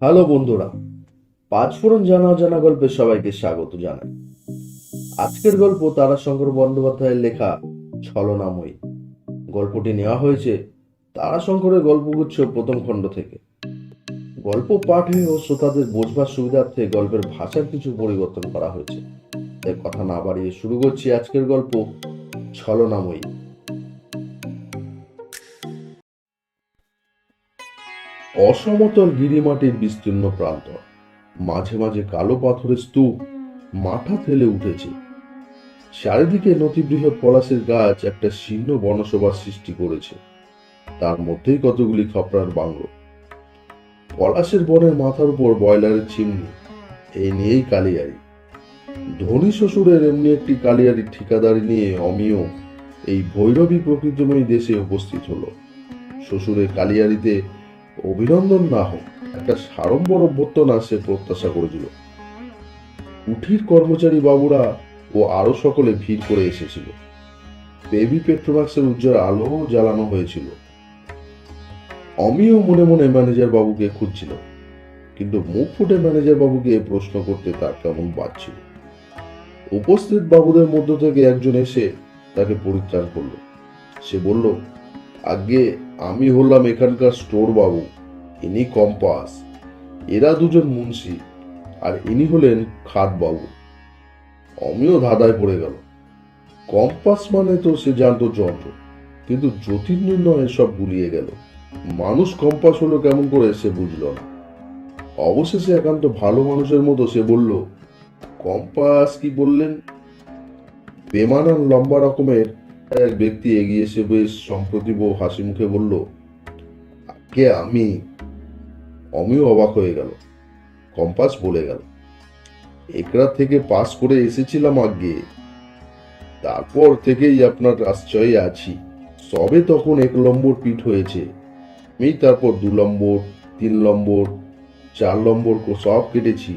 Hello বন্ধুরা, পাঁচফোড়ন জানা অজানা গল্পে সবাইকে স্বাগত জানাই। আজকের গল্প তারাশঙ্কর বন্দ্যোপাধ্যায়ের লেখা ছলনাময়ী। গল্পটি নেওয়া হয়েছে তারাশঙ্করের গল্পগুচ্ছ প্রথম খণ্ড থেকে। গল্প পাঠে ও শ্রোতাদের বোঝবার সুবিধার্থে গল্পের ভাষার কিছু পরিবর্তন করা হয়েছে। তাই কথা না বাড়িয়ে শুরু করছি আজকের গল্প ছলনাময়ী। অসমতল গিরিমাটির বিস্তীর্ণ প্রান্তর, মাঝে মাঝে কালো পাথরের স্তূপ মাথা ফেলে উঠেছে। চারিদিকে নতিবৃহৎ পলাশের গাছ একটা শীর্ণ বনসভার সৃষ্টি করেছে। তার মধ্যেই কতগুলি খপরার বাংলো। পলাশের বনের মাথার উপর বয়লারের চিমনি, এই নিয়েই কালিয়ারি। ধনী শ্বশুরের এমনি একটি কালিয়ারির ঠিকাদারি নিয়ে অমিয় এই ভৈরবী প্রকৃতিময়ী দেশে উপস্থিত হলো। শ্বশুরের কালিয়ারিতে অভিনন্দন না হোক, একটা সাড়ম্বর অভ্যর্থনা সে প্রত্যাশা করেছিল। কুঠির কর্মচারী বাবুরা ও আরো সকলে ভিড় করে এসেছিল। বেবি পেট্রোম্যাক্সের উজ্জ্বল আলো জ্বালানো হয়েছিল। অমিও মনে মনে ম্যানেজার বাবুকে খুঁজছিল, কিন্তু মুখ ফুটে ম্যানেজার বাবুকে প্রশ্ন করতে তার কেমন বাজছিল। উপস্থিত বাবুদের মধ্য থেকে একজন এসে তাকে পরিত্রাণ করলো। সে বলল, আগে আমি হলাম এখানকার স্টোর বাবু, ইনি কম্পাস। এরা দুজন মুন্সি, আর ইনি হলেন খাদ বাবু। অমিও ধাঁধায় পড়ে গেল। কম্পাস মানে তো সে জানতো যন্ত্র, কিন্তু জ্যোতির্নির্ণয় সব গুলিয়ে গেল। মানুষ কম্পাস হলো কেমন করে সে বুঝল না। অবশেষে একান্ত ভালো মানুষের মতো সে বলল, কম্পাস কি বললেন? বেমানান লম্বা রকমের এক ব্যক্তি এগিয়ে এসে বেশ সম্প্রতিভ হাসি মুখে বলল, কে আমি? অমিও অবাক হয়ে গেল। কম্পাস বলে গেল, একরা থেকে পাস করে এসেছিলাম আগে, তারপর থেকেই আপনার আশ্রয়ে আছি। সবে তখন 1 নম্বর পিঠ হয়েছে, আমি তারপর 2 নম্বর, 3 নম্বর, 4 নম্বর সব কেটেছি।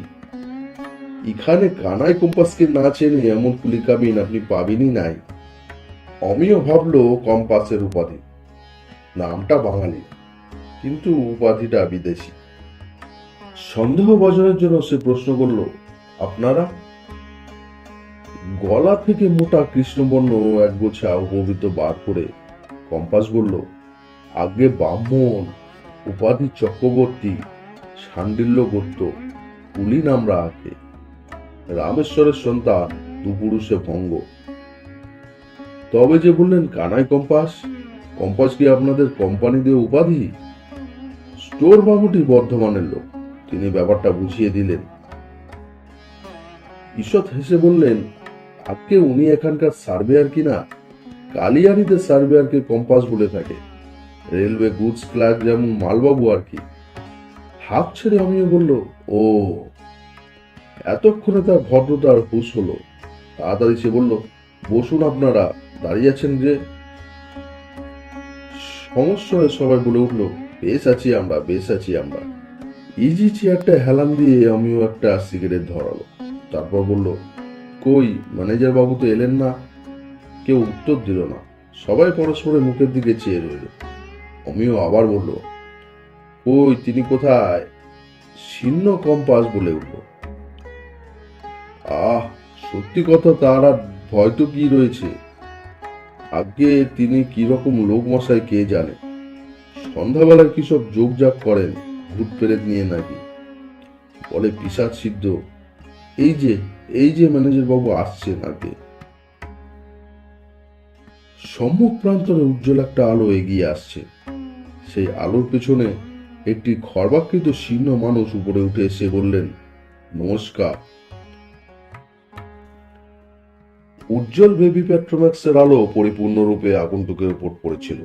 এখানে কানাই কম্পাসকে না চেনে এমন কুলিকাবিন আপনি পাবেনই নাই। অমিও ভাবলো কম্পাসের উপাধি, নামটা বাঙালি কিন্তু উপাধিটা বিদেশি। সন্দেহ বজনের জন্য সে প্রশ্ন করল, আপনারা? গলা থেকে মোটা কৃষ্ণবর্ণ এক গোছা উপবৃত্ত বার করে কম্পাস বলল, আগে ব্রাহ্মণ, উপাধি চক্রবর্তী, শাণ্ডিল্য গোত্র, কুলি নামরা আগে, রামেশ্বরের সন্তান, 2 পুরুষে ভঙ্গ। তবে যে বললেন কানাই কম্পাস, কম্পাস কি আপনাদের কোম্পানি দিয়ে উপাধি? স্টোর বাবুটি বর্ধমানের লোক, তিনি ব্যাপারটা বুঝিয়ে দিলেন। ঈষৎ হেসে বললেন, আজকে উনি এখানকার সার্ভেয়ার কিনা। কালিয়ারিতে সার্ভেয়ারকে কম্পাস বলে থাকে, রেলওয়ে গুডস ক্লার্ক যেমন মালবাবু আর কি। হাত ছেড়ে আমিও বলল, ও। এতক্ষণে তার ভদ্রতার হুঁশ হলো। তাড়াতাড়ি সে বলল, বসুন আপনারা, দাঁড়িয়ে আছেন যে? সমস্যায় সবাই বলে উঠল, বেশ আছি আমরা, বেশ আছি আমরা। ইজি চেয়ারটা হেলান দিয়ে আমিও একটা সিগারেট ধরালো। তারপর বলল, কই ম্যানেজার বাবু তো এলেন না? কেউ উত্তর দিল না। সবাই পরস্পরের মুখের দিকে চেয়ে রইল। অমিও আবার বলল, কই তিনি কোথায়? শীর্ণ কম্পাস বলে উঠল। আহ, সত্যি কথা, তার আর ভয় তো কি রয়েছে। আগে তিনি কিরকম লোক মশাই কে জানে। সন্ধ্যাবেলায় কি সব যোগজাগ করেন, ভূত প্রেত নিয়ে নাকি, বলে পিশাচ সিদ্ধ। এই যে ম্যানেজার বাবু আসছেন আগে। সম্মুখ প্রান্তরে উজ্জ্বল একটা আলো এগিয়ে আসছে। সেই আলোর পেছনে একটি খর্বাকৃত শীর্ণ মানুষ উপরে উঠে এসে বললেন, নমস্কার। উজ্জ্বল বেবি পেট্রোম্যাক্সের আলো পরিপূর্ণরূপে আগন্তুকের উপর পড়েছিল।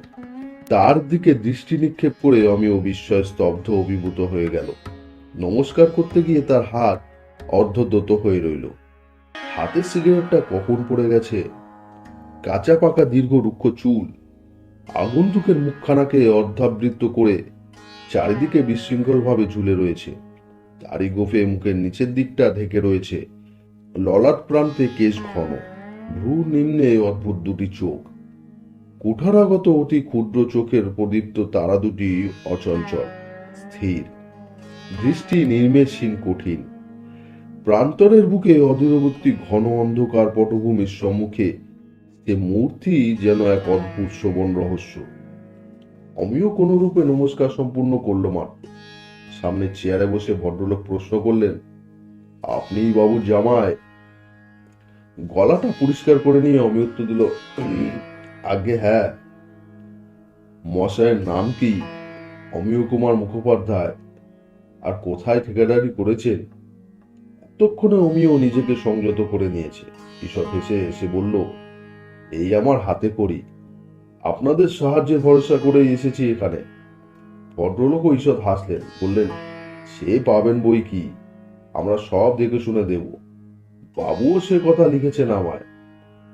তার দিকে দৃষ্টি নিক্ষেপ করে আমিও বিস্ময়ে স্তব্ধ অভিভূত হয়ে গেল। নমস্কার করতে গিয়ে তার হাত অর্ধদত হয়ে রইল। হাতের সিগারেটটা কখন পড়ে গেছে। কাঁচা পাকা দীর্ঘ রুক্ষ চুল আগন্তুকের মুখখানাকে অর্ধাবৃত করে চারিদিকে বিশৃঙ্খল ভাবে ঝুলে রয়েছে। তারই গোফে মুখের নিচের দিকটা ঢেকে রয়েছে ললাট প্রান্তে কেশ ঘন, ভ্রু নিম্নে অদ্ভুত 2টি চোখ। কুঠারাগত অতি ক্ষুদ্র চোখের প্রদীপ্ত তারা দুটি অচঞ্চল, স্থির, দৃষ্টি নির্মেষহীন, কঠিন। প্রান্তরের বুকে অদূরবর্তী ঘন অন্ধকার পটভূমির সম্মুখে সে মূর্তি যেন এক অদ্ভুত শোভন রহস্য। অমিয় কোন রূপে নমস্কার সম্পূর্ণ করল মাত্র। সামনে চেয়ারে বসে ভদ্রলোক প্রশ্ন করলেন, আপনি বাবুর জামাই? গলাটা পরিষ্কার করে নিয়ে অমিয় উত্তর দিল, আগে হ্যাঁ। মশাইয়ের নাম কি? অমিয় কুমার মুখোপাধ্যায়। আর কোথায় ঠিকাদারি করেছেন? এতক্ষণে অমিয় নিজেকে সংযত করে নিয়েছে। ঈশ্বর হেসে এসে বলল, এই আমার হাতে করি, আপনাদের সাহায্যের ভরসা করে এসেছি এখানে। ভদ্রলোক ঈষৎ হাসলেন, বললেন, সে পাবেন বই কি, আমরা সব দেখে শুনে দেব। বাবুও সে কথা লিখেছেন আমায়।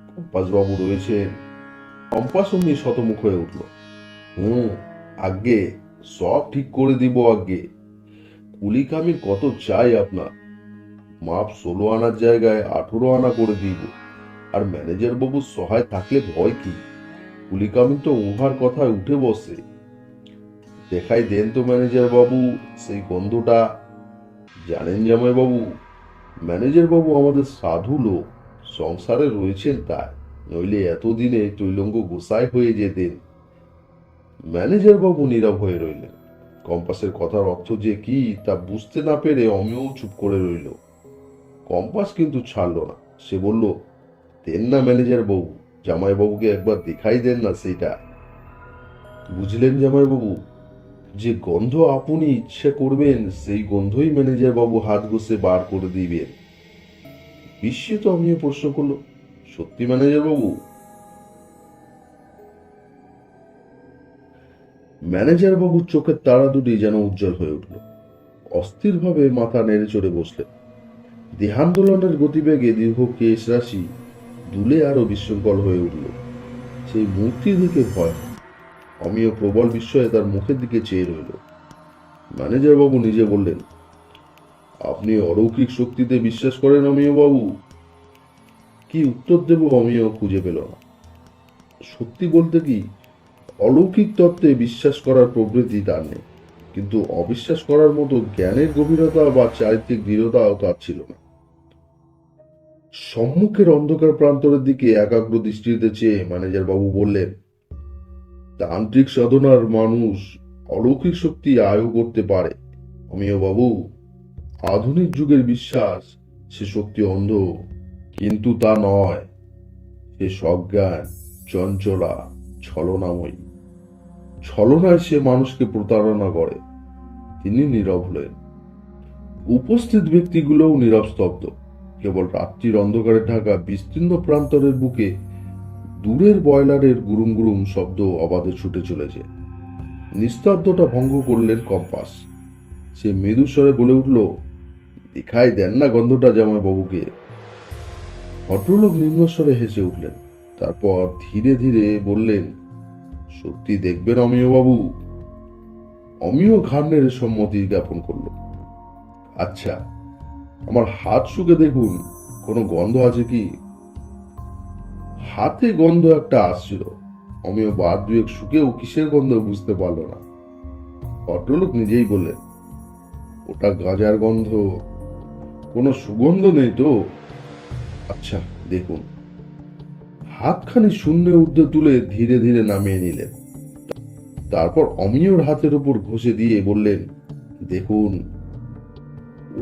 কম্পাস বাবু রয়েছেন। কম্পাস অমনি শতমুখ হয়ে উঠল। আজ্ঞে, সব ঠিক করে দিব আজ্ঞে। কুলি কামির কত চাই আপনার? মাপ 16 আনার জায়গায় 18 আনা করে দিব। আর ম্যানেজার বাবু সহায় থাকলে ভয় কি? কুলি কামিন তো উহার কথায় উঠে বসে। দেখাই দেন তো ম্যানেজার বাবু সেই গন্ধটা। জানেন জামাই বাবু, ম্যানেজার বাবু আমাদের সাধু লোক, সংসারে রয়েছেন তাই, নইলে এতদিনে তৈলঙ্গ গোসাই হয়ে যেতেন। ম্যানেজার বাবু নীরব হয়ে রইলেন। কম্পাসের কথার অর্থ যে কি তা বুঝতে না পেরে অমিয়ও চুপ করে রইল। কম্পাস কিন্তু ছাড়ল না। সে বলল, দেন না ম্যানেজার বাবু, জামাই বাবুকে একবার দেখাই দেন না সেইটা। বুঝলেন জামাই বাবু, যে গন্ধ আপনি ইচ্ছে করবেন সেই গন্ধই ম্যানেজার বাবু হাত ঘষে বার করে দিবেন। বিস্মিত আমিও প্রশ্ন করল, সত্যি ম্যানেজার বাবু? ম্যানেজার বাবুর চোখের তারা দুটি যেন উজ্জ্বল হয়ে উঠল। অস্থির ভাবে মাথা নেড়ে চড়ে বসলেন। দেহান্দোলনের গতিবেগে দীর্ঘ কেশ রাশি দুলে আরো বিশৃঙ্খল হয়ে উঠল। সেই মূর্তির দিকে ভয়, অমিয় প্রবল বিস্ময়ে তার মুখের দিকে চেয়ে রইল। ম্যানেজার বাবু নিজে বললেন, আপনি অলৌকিক শক্তিতে বিশ্বাস করেন অমিয় বাবু? কি উত্তর দেব অমিয় খুঁজে পেল না। সত্যি বলতে কি, অলৌকিক তত্ত্বে বিশ্বাস করার প্রবৃত্তি তার নেই, কিন্তু অবিশ্বাস করার মতো জ্ঞানের গভীরতা বা চারিত্রিক দৃঢ়তাও তার ছিল না। সম্মুখের অন্ধকার প্রান্তরের দিকে একাগ্র দৃষ্টিতে চেয়ে ম্যানেজার বাবু বললেন, তান্ত্রিক সাধনার মানুষ অলৌকিক শক্তি আয়ও করতে পারে অমিয় বাবু। আধুনিক যুগের বিশ্বাস সে শক্তি অন্ধ, কিন্তু তা নয়। সে সজ্ঞান, চঞ্চলা, ছলনাময়ী। ছলনায় সে মানুষকে প্রতারণা করে। তিনি নীরব হলেন। উপস্থিত ব্যক্তিগুলোও নীরব স্তব্ধ। কেবল রাত্রির অন্ধকারে ঢাকা বিস্তীর্ণ প্রান্তরের বুকে দূরের বয়লারের গুরুম গুরুম শব্দ অবাধে ছুটে চলেছে। নিস্তব্ধতা ভঙ্গ করলেন কম্পাস। সে মৃদুস্বরে বলে উঠল, দেখাই দেন না গন্ধটা জামাই বাবুকে। ভদ্রলোক নিম্নস্বরে হেসে উঠলেন। তারপর ধীরে ধীরে বললেন, সত্যি দেখবেন অমিয় বাবু? অমিয় ঘাড় নেড়ে সম্মতি জ্ঞাপন করল। আচ্ছা, আমার হাত শুকে দেখুন, কোনো গন্ধ আছে কি? হাতে গন্ধ একটা আসছিল। অমিয় বার দুয়েক শুকেও কিসের গন্ধ বুঝতে পারল না। ভদ্রলোক নিজেই বললেন, ওটা গাঁজার গন্ধ। কোনো সুগন্ধ নেই তো? আচ্ছা দেখুন। হাতখানি শূন্য ঊর্ধ্বে তুলে ধীরে ধীরে নামিয়ে নিলেন। তারপর অমিয়র হাতের উপর ঘষে দিয়ে বললেন, দেখুন।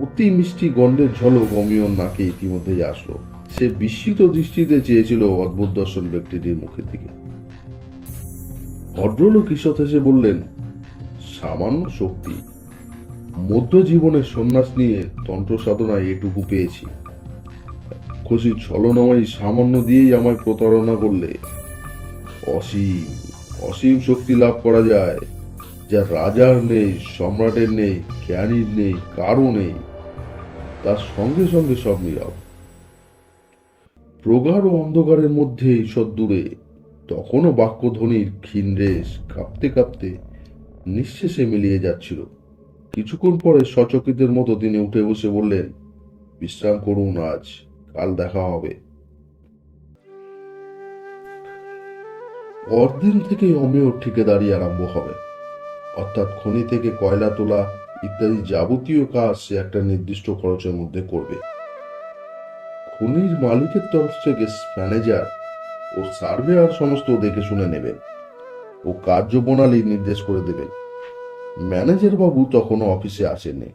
অতি মিষ্টি গন্ধের ঝলক অমিয়র নাকে ইতিমধ্যেই আসলো। সে বিস্মিত দৃষ্টিতে চেয়েছিল অদ্ভুত দর্শন ব্যক্তিটির মুখের দিকে। ভদ্রলোক ঈষৎ হেসে বললেন, সামান্য শক্তি। মধ্য জীবনের সন্ন্যাস নিয়ে তন্ত্র সাধনায় এটুকু পেয়েছি। খুশি ছলনাময়ী সামান্য দিয়েই আমায় প্রতারণা করলে অসীম অসীম শক্তি লাভ করা যায়, যা রাজার নেই, সম্রাটের নেই, জ্ঞানীর নেই, কারও নেই। তার সঙ্গে সঙ্গে সব নীরব। প্রগাঢ় অন্ধকারের মধ্যে ঈষৎ দূরে তখনও বাক্যধ্বনির ক্ষীণ রেশ কাঁপতে কাঁপতে নিঃশেষে মিলিয়ে যাচ্ছিল। কিছুক্ষণ পরে সচকিতের মতো তিনি উঠে বসে বললেন, বিশ্রাম করুন, আজ কাল দেখা হবে। পরদিন থেকে অমেয় ঠিকাদারি আরম্ভ হবে, অর্থাৎ খনি থেকে কয়লা তোলা ইত্যাদি যাবতীয় কাজ সে একটা নির্দিষ্ট খরচের মধ্যে করবে। খনির মালিকের তরফ থেকে ম্যানেজার ও সার্ভেয়ার সমস্ত দেখে শুনে নেবেন ও কার্যপ্রণালী নির্দেশ করে দেবেন। ম্যানেজার বাবু তখনও অফিসে আসেননি।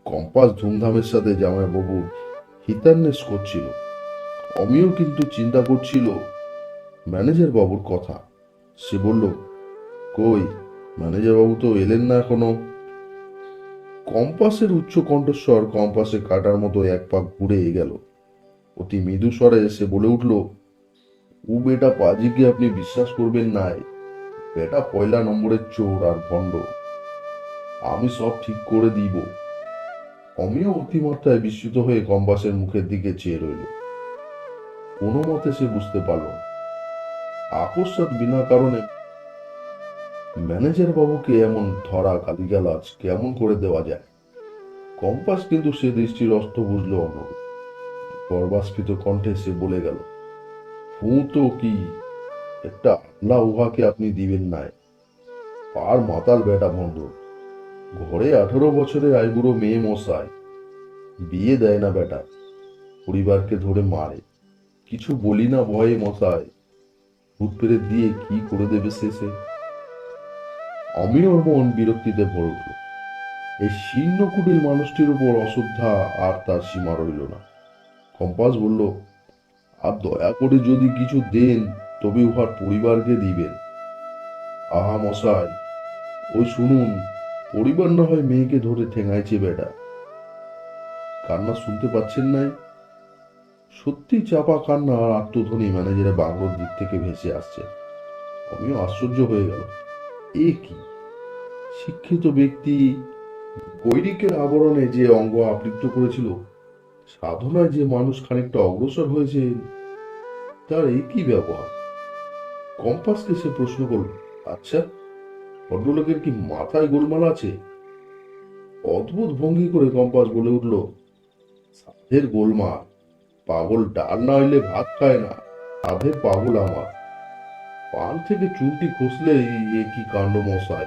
কম্পাস ধুমধামের সাথে জামাইবাবুর হিতান্বেষ করছিল। অমিয় কিন্তু চিন্তা করছিল ম্যানেজার বাবুর কথা। সে বলল, কই, ম্যানেজার বাবু তো এলেন না এখনো। কম্পাসের উচ্চ কণ্ঠস্বর কম্পাসে কাটার মতো এক পাক ঘুরে গেল। অতি মৃদু স্বরে সে বলে উঠল, ও বেটা পাজিকে আপনি বিশ্বাস করবেন নাই। বেটা পয়লা নম্বরের চোর আর ভণ্ড। আমি সব ঠিক করে দিব। অমিয় অতিমাত্রায় বিস্মিত হয়ে কম্পাসের মুখের দিকে চেয়ে রইল। কোনো মতে সে বুঝতে পারল না, আকস্মাৎ বিনা কারণে ম্যানেজার বাবুকে এমন ধরা গালিগালাজ কেমন করে দেওয়া যায়। কম্পাস কিন্তু সে দৃষ্টির অর্থ বুঝলো অনুরূপ। গর্বাস্ফীত কণ্ঠে সে বলে গেল, হুঁ তো কি, একটা আল্লাহ উহাকে আপনি দিবেন নাই। পার মাতাল বেটা ভণ্ড। ঘরে 18 বছরের আইবুড়ো মেয়ে মশাই, বিয়ে দেয় না বেটা, পরিবারকে ধরে মারে। কিছু বলি না ভয়ে মশাই, ভূত পেরে দিয়ে কি করে দেবে শেষে। অমিয়র মন বিরক্তিতে ভরে উঠল। এই শীর্ণ কুটির মানুষটির উপর অশ্রদ্ধা আর তার সীমা রইল না। কম্পাস বলল, আর দয়া করে যদি কিছু দেন তবে উহার পরিবারকে দিবেন। আহা মশাই, ওই শুনুন, পরিবার না হয় মেয়েকে ধরে ঠেঙাইছে বেটা। কান্না শুনতে পাচ্ছেন নাই? সত্যি চাপা কান্না আর আত্মধ্বনি ম্যানেজারের বাংলোর দিক থেকে ভেসে আসছে। আমিও আশ্চর্য হয়ে গেল। এ কি, শিক্ষিত ব্যক্তি গৈরিকের আবরণে যে অঙ্গ আবৃত করেছিল, সাধনায় যে মানুষ খানিকটা অগ্রসর হয়েছে, তার এই কি ব্যবহার? কম্পাসকে সে প্রশ্ন করল, আচ্ছা, ভদ্রলোকের কি মাথায় গোলমাল আছে? অদ্ভুত ভঙ্গি করে কম্পাস বলে উঠল, সাধের গোলমাল? পাগল ডাল না হইলে ভাত খায় না। সাধের পাগল আমার। পান থেকে চুলটি খসলেই এ কি কাণ্ড মশাই।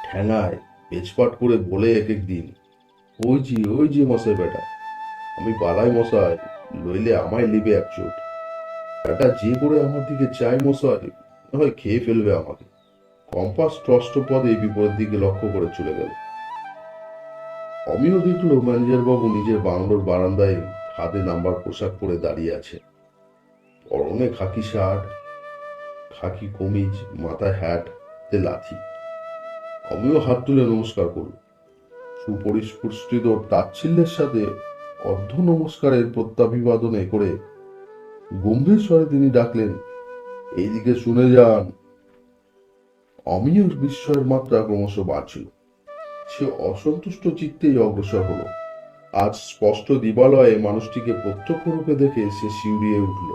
ঠ্যাঙায় পেচপাট করে বলে এক এক দিন, ওই যে মশাই বেটা, আমি পালাই মশাই, লইলে আমায় লিবে এক চোট। বেটা যে করে আমার দিকে চাই মশাই, না হয় খেয়ে ফেলবে আমাকে। কম্পাস টষ্টপদে বিপরীত দিকে লক্ষ্য করে চলে গেল। অমিয় দেখলো ম্যানেজার বাবু নিজের বাংলোর বারান্দায় হাতে নাম্বার পোশাক পরে দাঁড়িয়ে আছে। পরনে খাকি শার্ট, খাকি কমিজ, মাথায় হ্যাট, তে লাথি। অমিয় হাত তুলে নমস্কার করল। সুপরিস্ফুটিত তাচ্ছিল্যের সাথে অর্ধ নমস্কারের প্রত্যাভিবাদনে করে গম্ভীর স্বরে তিনি ডাকলেন, এইদিকে শুনে যান। অমিয়র বিস্ময়ের মাত্রা ক্রমশ বাড়ছিল। সে অসন্তুষ্ট চিত্তেই অগ্রসর হলো। আজ স্পষ্ট দিবালয়ে মানুষটিকে প্রত্যক্ষ রূপে দেখে সে শিউরিয়ে উঠল।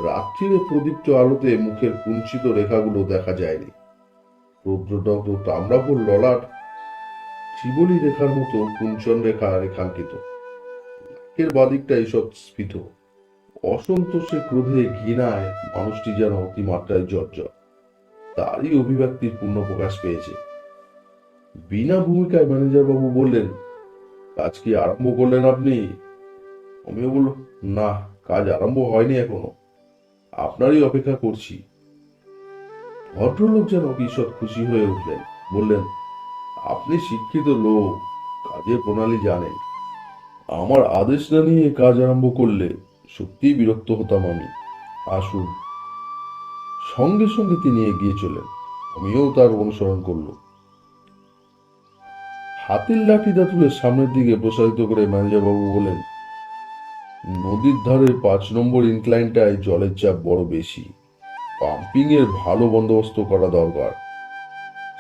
রাত্রিরে প্রদীপ্ত আলোতে মুখের কুঞ্চিত রেখাগুলো দেখা যায়নি। রৌদ্রদগ্ধ তাম্রাপুর ললাট শিবলি রেখার মতো কুঞ্চন রেখা রেখাঙ্কিত। নাকের বাদিকটা এইসব স্ফীত। অসন্তোষে, ক্রোধে, ঘৃণায় মানুষটি যেন অতিমাত্রায় জর্জর। তারই অভিব্যক্তির পূর্ণ প্রকাশ পেয়েছে। বিনা ভূমিকায় ম্যানেজার বাবু বললেন, কাজ কি আরম্ভ করলেন আপনি? অমিয় বলল, না, কাজ আরম্ভ হয়নি এখনো, আপনারই অপেক্ষা করছি। ভদ্রলোক যেন ঈষৎ খুশি হয়ে উঠলেন। বললেন, আপনি শিক্ষিত লোক, কাজের প্রণালী জানেন। আমার আদেশ না নিয়ে কাজ আরম্ভ করলে সত্যিই বিরক্ত হতাম আমি। আসুন। সঙ্গে সঙ্গে তিনি এগিয়ে চলেন। আমিও তার অনুসরণ করল। হাতের লাঠিটা তুলে সামনের দিকে প্রসারিত করে ম্যানেজার বাবু বলেন, নদীর ধারের 5 নম্বর ইনক্লাইনটায় জলের চাপ বড় বেশি। পাম্পিং এর ভালো বন্দোবস্ত করা দরকার।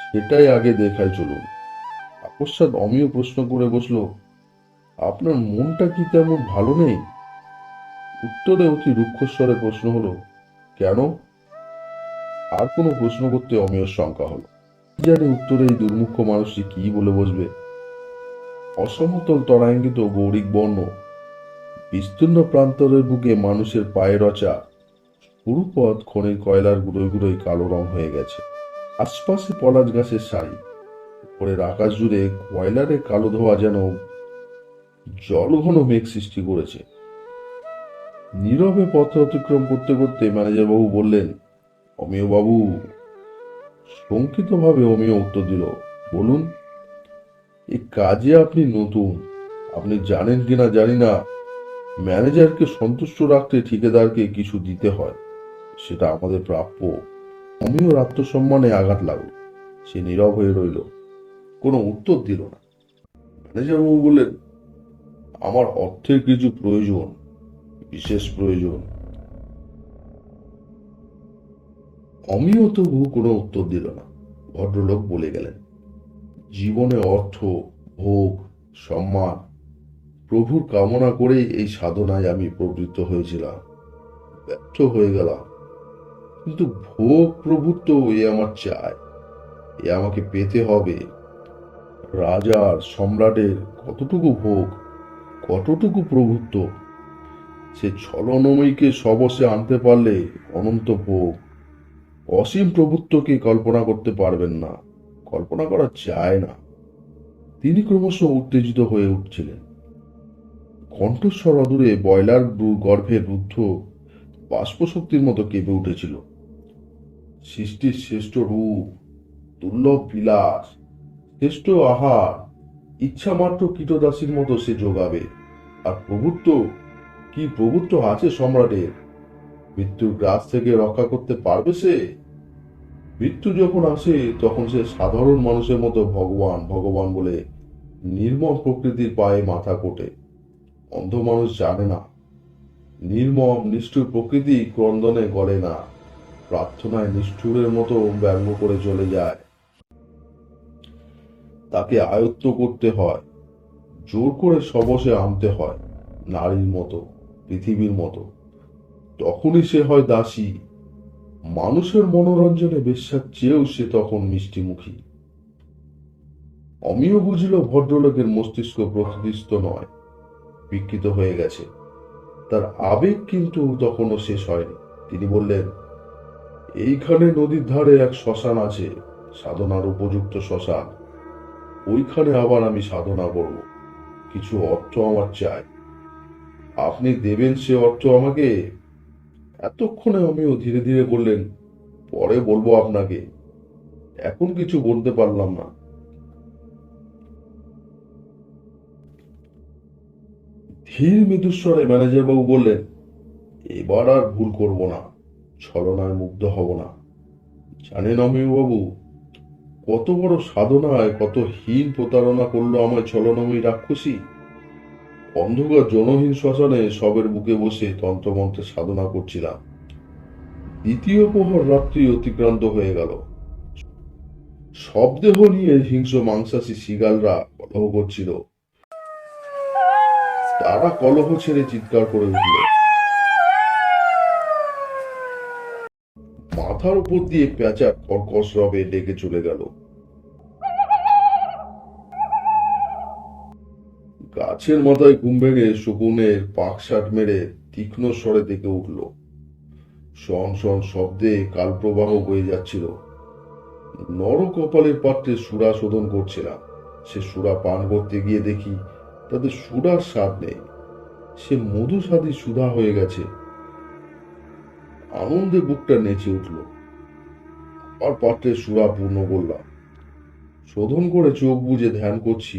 সেটাই আগে দেখায় চলুন। আকস্মাৎ অমিয় প্রশ্ন করে বসল, আপনার মনটা কি তেমন ভালো নেই? উত্তরে অতি রুক্ষস্বরে প্রশ্ন হলো, কেন? আর কোনো প্রশ্ন করতে অমিয়র শঙ্কা হলো। কি জানে উত্তরে এই দুর্মুখ মানুষটি কি বলে বসবে। অসমতল তরাঙ্গিত গৌরিক বর্ণ, বিস্তীর্ণ প্রান্তরের বুকে মানুষের পায়ে রচা পুরো পথ খনির কয়লার গুঁড়োয় গুঁড়োয় কালো রং হয়ে গেছে। আশপাশে পলাশ গাছের সারি, উপরের আকাশ জুড়ে কয়লারে কালো ধোঁয়া যেন জলঘন মেঘ সৃষ্টি করেছে। নীরবে পথ অতিক্রম করতে করতে ম্যানেজার বাবু বললেন, অমিয় বাবু। শঙ্কিত ভাবে অমিয় উত্তর দিল, বলুন। এই কাজে আপনি নতুন, আপনি জানেন কিনা জানি না, ম্যানেজারকে সন্তুষ্ট রাখতে ঠিকাদারকে কিছু দিতে হয়, সেটা আমাদের প্রাপ্য। অমিয়র আত্মসম্মানে আঘাত লাগলো। সে নীরব হয়ে রইল, কোনো উত্তর দিল না। ম্যানেজার বাবু বললেন, আমার অর্থের কিছু প্রয়োজন, বিশেষ প্রয়োজন। অমিয় তবু কোনো উত্তর দিল না। ভদ্রলোক বলে গেলেন, জীবনে অর্থ, ভোগ, সম্মান প্রভুর কামনা করেই এই সাধনায় আমি প্রবৃত্ত হয়েছিলাম। ব্যর্থ হয়ে গেলাম, কিন্তু ভোগ প্রভুত্ব এ আমার চাই, এ আমাকে পেতে হবে। রাজার, সম্রাটের কতটুকু ভোগ, কতটুকু প্রভুত্ব, সে ছলনময়ীকে সবসে আনতে পারলে অনন্ত ভোগ, অসীম প্রভুত্বকে কল্পনা করতে পারবেন না, কল্পনা করা যায় না। তিনি ক্রমশ উত্তেজিত হয়ে উঠছিলেন। কণ্ঠস্বর অদূরে বয়লার গর্ভের রুদ্ধ বাষ্পশক্তির মতো কেঁপে উঠেছিল। সৃষ্টির শ্রেষ্ঠ রূপ, দুর্লভ বিলাস, শ্রেষ্ঠ আহার, ইচ্ছা মাত্র কীটদাসীর মতো সে যোগাবে। আর প্রভুত্ব, কি প্রভুত্ব আছে সম্রাটের? মৃত্যুর গ্রাস থেকে রক্ষা করতে পারবে সে? মৃত্যু যখন আসে তখন সে সাধারণ মানুষের মতো ভগবান ভগবান বলে নির্মম প্রকৃতির পায়ে মাথা কোটে। অন্ধ মানুষ জানে না, নির্মম নিষ্ঠুর প্রকৃতি ক্রন্দনে গলে না, প্রার্থনায় নিষ্ঠুরের মতো ব্যঙ্গ করে চলে যায়। তাকে আয়ত্ত করতে হয়, জোর করে সবসে আনতে হয়, নারীর মতো, পৃথিবীর মতো। তখনই সে হয় দাসী। মানুষের মনোরঞ্জনে বেশ্যার চেয়েও সে তখন মিষ্টিমুখী। অমিয় বুঝল ভদ্রলোকের মস্তিষ্ক প্রকৃতিস্থ নয়, বিকৃত হয়ে গেছে। তার আবেগ কিন্তু তখনও শেষ হয়নি। তিনি বললেন, এইখানে নদীর ধারে এক শ্মশান আছে, সাধনার উপযুক্ত শ্মশান। ওইখানে আবার আমি সাধনা করব। কিছু অর্থ আমার চাই, আপনি দেবেন সে অর্থ আমাকে? এতক্ষণে আমিও ধীরে ধীরে বললেন, পরে বলবো আপনাকে, এখন কিছু বলতে পারলাম না। ধীর মৃদুস্বরে ম্যানেজার বাবু বললেন, এবার আর ভুল করব না, ছলনায় মুগ্ধ হব না। জানেন অমিয় বাবু, কত বড় সাধনায় কত হীন প্রতারণা করলো আমায় ছলনাময়ী রাক্ষসী। অন্ধকার জনহীন শ্মশানে শবের বুকে বসে তন্ত্রমন্ত্রে সাধনা করছিলাম। দ্বিতীয় প্রহর রাত্রি অতিক্রান্ত হয়ে গেল। শবদেহ নিয়ে হিংস্র মাংসাশী শিগালরা কলহ করছিল। তারা কলহ ছেড়ে চিৎকার করে উঠল। মাথার উপর দিয়ে পেঁচা কর্কশ রবে ডেকে চলে গেল। গাছের মাথায় ঘুম ভেঙে শকুনের পাকশাট মেরে তীক্ষ্ণ স্বরে ডেকে উঠল। শন শন শব্দে কালপ্রবাহ বয়ে যাচ্ছিল। নর কপালের পাত্রে সুরা শোধন করছিলাম। সে সুরা পান করতে গিয়ে দেখি তাতে সুরার স্বাদ নেই, সে মধু স্বাদী সুধা হয়ে গেছে। আনন্দে বুকটা নেচে উঠল। আর পাত্রে সুরা পূর্ণ করলাম। শোধন করে চোখ বুজে ধ্যান করছি,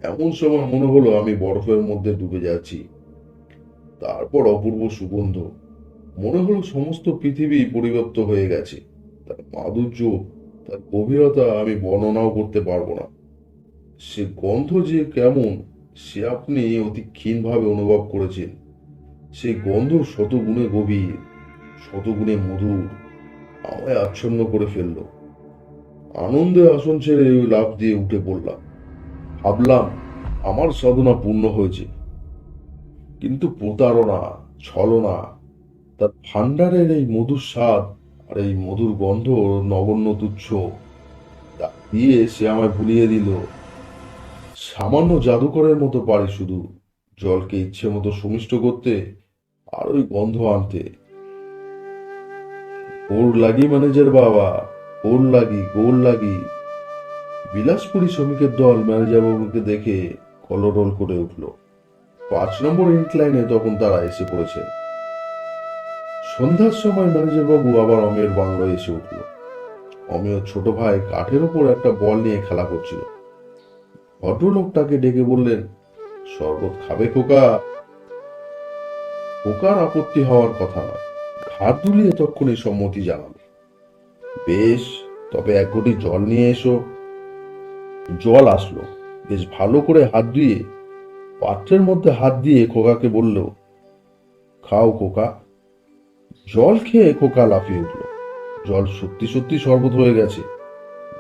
এমন সময় মনে হলো আমি বরফের মধ্যে ডুবে যাচ্ছি। তারপর অপূর্ব সুগন্ধ, মনে হলো সমস্ত পৃথিবী পরিব্যাপ্ত হয়ে গেছে। তার মাধুর্য, তার গভীরতা আমি বর্ণনাও করতে পারবো না। সে গন্ধ যে কেমন সে আপনি অতি ক্ষীণভাবে অনুভব করেছেন। সেই গন্ধ শতগুণে গভীর, শতগুণে মধুর, আমায় আচ্ছন্ন করে ফেলল। আনন্দে আসন ছেড়ে লাফ দিয়ে উঠে পড়লাম। ভাবলাম আমার সাধনা পূর্ণ হয়েছে, কিন্তু প্রতারণা, ছলনা, তার ভান্ডারের এই মধুর স্বাদ আর এই মধুর গন্ধ নগণ্য তুচ্ছ, তা দিয়ে সে আমায় ভুলিয়ে দিল। সামান্য জাদুকরের মতো পারে শুধু জলকে ইচ্ছে মতো সুমিষ্ট করতে আর ওই গন্ধ আনতে। ওর লাগি ম্যানেজার বাবা, ওর লাগি, গোর লাগি। বিলাসপুরী শ্রমিকের দল ম্যানেজার বাবুকে দেখে কলরোল করে উঠল। 5 নম্বর ইনক্লাইনে তখন তারা এসে পড়েছে। সন্ধ্যার সময় ম্যানেজার বাবু আবার অমিয়র বাংলোয় এসে উঠল। অমিয়র ছোট ভাই কাঠের উপর একটা বল নিয়ে খেলা করছিল। ভদ্রলোক তাকে ডেকে বললেন, শরবত খাবে খোকা? খোকার আপত্তি হওয়ার কথা নয়, ঘাড় দুলিয়ে তক্ষুনি সম্মতি জানাল। বেশ, তবে এক ঘটি জল নিয়ে এসো। জল আসলো। বেশ ভালো করে হাত ধুয়ে পাত্রের মধ্যে হাত দিয়ে খোকাকে বলল, খাও খোকা। জল খেয়ে খোকা লাফিয়ে উঠল। জল সত্যি সত্যি শরবত হয়ে গেছে।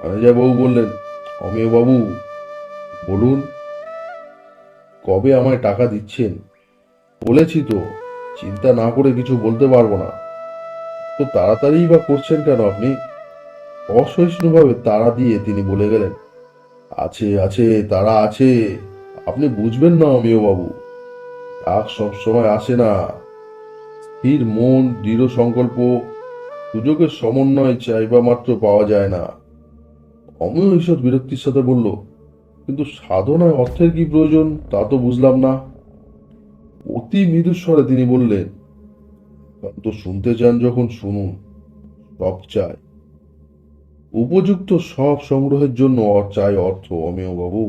ম্যানেজার বাবু বললেন, অমিয় বাবু বলুন, কবে আমায় টাকা দিচ্ছেন? বলেছি তো, চিন্তা না করে কিছু বলতে পারবো না। তো তাড়াতাড়ি বা করছেন কেন আপনি? অসহিষ্ণুভাবে তাড়া দিয়ে তিনি বলে গেলেন, আছে আছে, তারা আছে। আপনি বুঝবেন না অমিয় বাবু, রাগ সবসময় আসে না। স্থির মন, দৃঢ় সংকল্প, সুযোগের সমন্বয় চাইবা মাত্র পাওয়া যায় না। অমিয় ঈষৎ বিরক্তির সাথে বলল, কিন্তু সাধনায় অর্থের কি প্রয়োজন তা তো বুঝলাম না। অতি মৃদু স্বরে তিনি বললেন, তো শুনতে চান যখন শুনুন, সব চাই। উপযুক্ত সব সংগ্রহের জন্য চাই অর্থ অমিয় বাবু।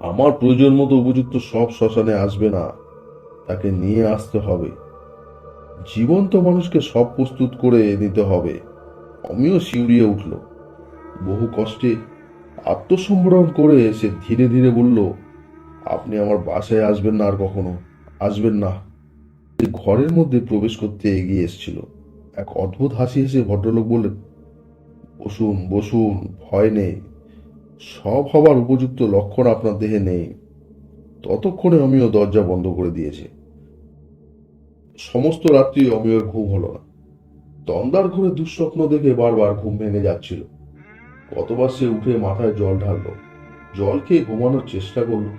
আমার প্রয়োজন মতো উপযুক্ত সব শ্মশানে আসবে না, তাকে নিয়ে আসতে হবে। জীবন্ত মানুষকে সব প্রস্তুত করে নিতে হবে। অমিয় শিউরিয়ে উঠল। বহু কষ্টে আত্মসম্বরণ করে সে ধীরে ধীরে বলল, আপনি আমার বাসায় আসবেন না, আর কখনো আসবেন না। সে ঘরের মধ্যে প্রবেশ করতে এগিয়ে এসেছিল। এক অদ্ভুত হাসি হেসে ভদ্রলোক বললেন, বসুন বসুন, ভয় নেই। সব হবার উপযুক্ত লক্ষণ আপনার দেহে নেই। ততক্ষণে অমিয় দরজা বন্ধ করে দিয়েছে। সমস্ত রাত্রি অমিয়র ঘুম হলো না। তন্দার ঘরে দুঃস্বপ্ন দেখে বারবার ঘুম ভেঙে যাচ্ছিল। কতবার সে উঠে মাথায় জল ঢাললো, জল খেয়ে ঘুমানোর চেষ্টা করলো,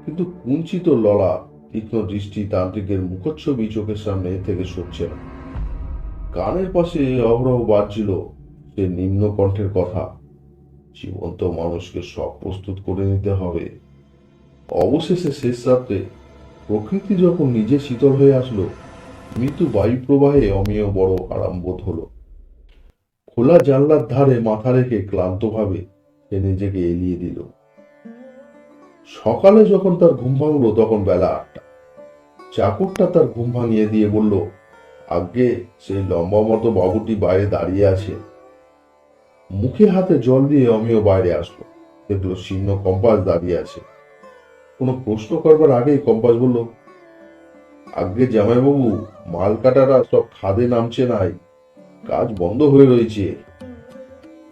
কিন্তু কুঞ্চিত ললা, তীক্ষ্ণ দৃষ্টি, তান্ত্রিকের মুখচ্ছবি চোখের সামনে থেকে সরছে না। কানের পাশে অহরহ বাজছিল সে নিম্ন কণ্ঠের কথা, জীবন্ত মানুষকে সব প্রস্তুত করে নিতে হবে। অবশেষে শেষ রাত্রে প্রকৃতি যখন নিজে শীতল হয়ে আসলো, মৃদু বায়ু প্রবাহে অমিয় বড় আরাম বোধ হলো। খোলা জানলার ধারে মাথা রেখে ক্লান্তভাবে সে নিজেকে এলিয়ে দিল। সকালে যখন তার ঘুম ভাঙলো তখন বেলা 8টা। চাকরটা তার ঘুম ভাঙিয়ে দিয়ে বলল, আজ্ঞে, সেই লম্বা মতো বাবুটি বাইরে দাঁড়িয়ে আছে। মুখে হাতে জল দিয়ে অমিয় বাইরে আসলো। দেখলো শীর্ণ কম্পাস দাঁড়িয়ে আছে। কোনো প্রশ্ন করবার আগেই কম্পাস বলল, আজ্ঞে জামাইবাবু, মাল কাটারা সব খাদে নামছে নাই, কাজ বন্ধ হয়ে রয়েছে।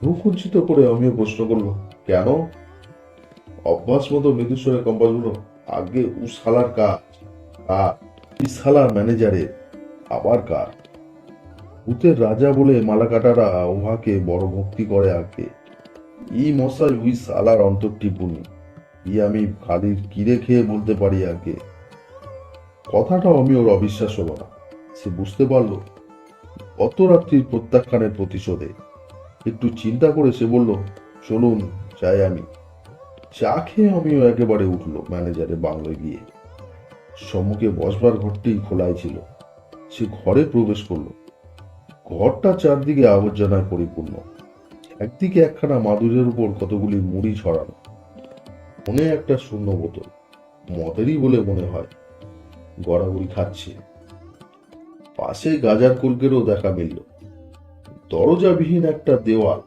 ভ্রুকুঞ্চিত করে অমিয় প্রশ্ন করলো, কেন? অভ্যাস মতো মৃদুস্বরে কম্পাস বলল, আগে উ শালার কাজ। আর ই শালার ম্যানেজারের। আবার কার? ভূতের রাজা বলে মালাকাটারা উহাকে বড় ভক্তি করে আগে। ই মশাই উই শালার অন্তরটি বুনি। ই আমি কালির কিরে খেয়ে বলতে পারি আগে। কথাটা অমিয়র অবিশ্বাস হলো না। সে বুঝতে পারলো গত রাত্রির প্রত্যাখ্যানের প্রতিশোধে। একটু চিন্তা করে সে বলল, চলুন যাই আমি। চা খেয়ে আমিও একেবারে উঠল ম্যানেজারের বাংলোয় গিয়ে। সম্মুখে বসবার ঘরটি খোলাই ছিল। সে ঘরে প্রবেশ করলো। ঘরটা চারদিকে আবর্জনায় পরিপূর্ণ। একদিকে একখানা মাদুরের উপর কতগুলি মুড়ি ছড়ানো, মনে একটা শূন্য বোতল, মদেরই বলে মনে হয়, গড়াগড়ি খাচ্ছে। পাশে গাজার কলকেরও দেখা মিলল। দরজাবিহীন একটা দেওয়াল,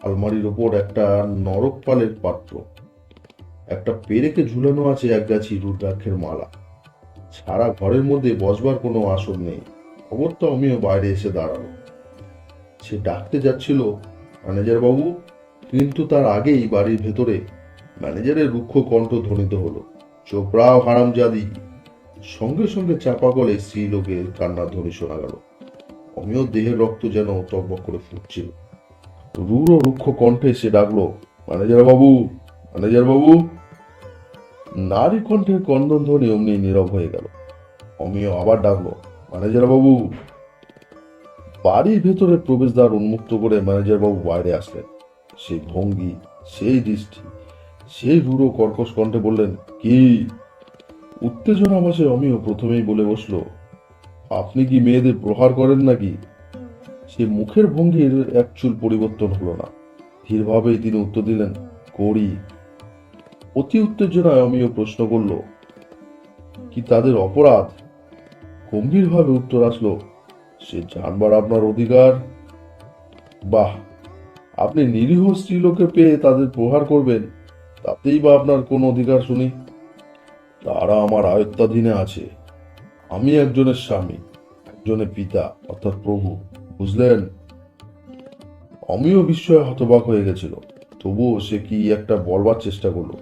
আলমারির ওপর একটা নরক পালের পাত্র, একটা পেরেকে ঝুলানো আছে একগাছি রুদ্রাক্ষের মালা। সারা ঘরের মধ্যে বসবার কোনো আসন নেই। খবরটা অমিয় বাইরে এসে দাঁড়ালো। সে ডাকতে যাচ্ছিল, ম্যানেজার বাবু, কিন্তু তার আগেই বাড়ির ভেতরে ম্যানেজারের রুক্ষ কণ্ঠ ধ্বনিত হলো, চোপড়াও হারামজাদি। সঙ্গে সঙ্গে চাপা গলে স্ত্রীলোকের কান্নার ধ্বনি শোনা গেল। অমিয় দেহের রক্ত যেন টকবক করে ফুটছিল। রূঢ় রুক্ষ কণ্ঠে সে ডাকলো, ম্যানেজার বাবু, ম্যানেজার বাবু। নারী কণ্ঠের ক্রন্দন ধ্বনি অমনি নীরব হয়ে গেল। অমিয় আবার ডাকলো, ম্যানেজার বাবু। বাড়ির ভেতরে প্রবেশদ্বার উন্মুক্ত করে ম্যানেজার বাবু বাইরে আসলেন। সেই ভঙ্গি, সেই দৃষ্টি, সেই রূঢ় কর্কশ কণ্ঠে বললেন, কি? উত্তেজনা বসে অমিও প্রথমেই বলে বসলো, আপনি কি মেয়েদের প্রহার করেন নাকি? সে মুখের ভঙ্গির এক চুল পরিবর্তন হলো না। ধীরভাবেই তিনি উত্তর দিলেন, করি। অতি উত্তেজনায় অমিও প্রশ্ন করল, কি তাদের অপরাধ? গম্ভীরভাবে উত্তর আসলো, সে জানবার আপনার অধিকার। বাহ, আপনি নিরীহ স্ত্রীলোকে পেয়ে তাদের প্রহার করবেন, তাতেই বা আপনার কোন অধিকার শুনি? তারা আমার আয়ত্তাধীনে আছে। আমি একজনের স্বামী, একজনের পিতা, অর্থাৎ প্রভু, বুঝলেন? অমিয় বিস্ময়ে হতবাক হয়ে গেছিল। তবুও সে কি একটা বলবার চেষ্টা করলো,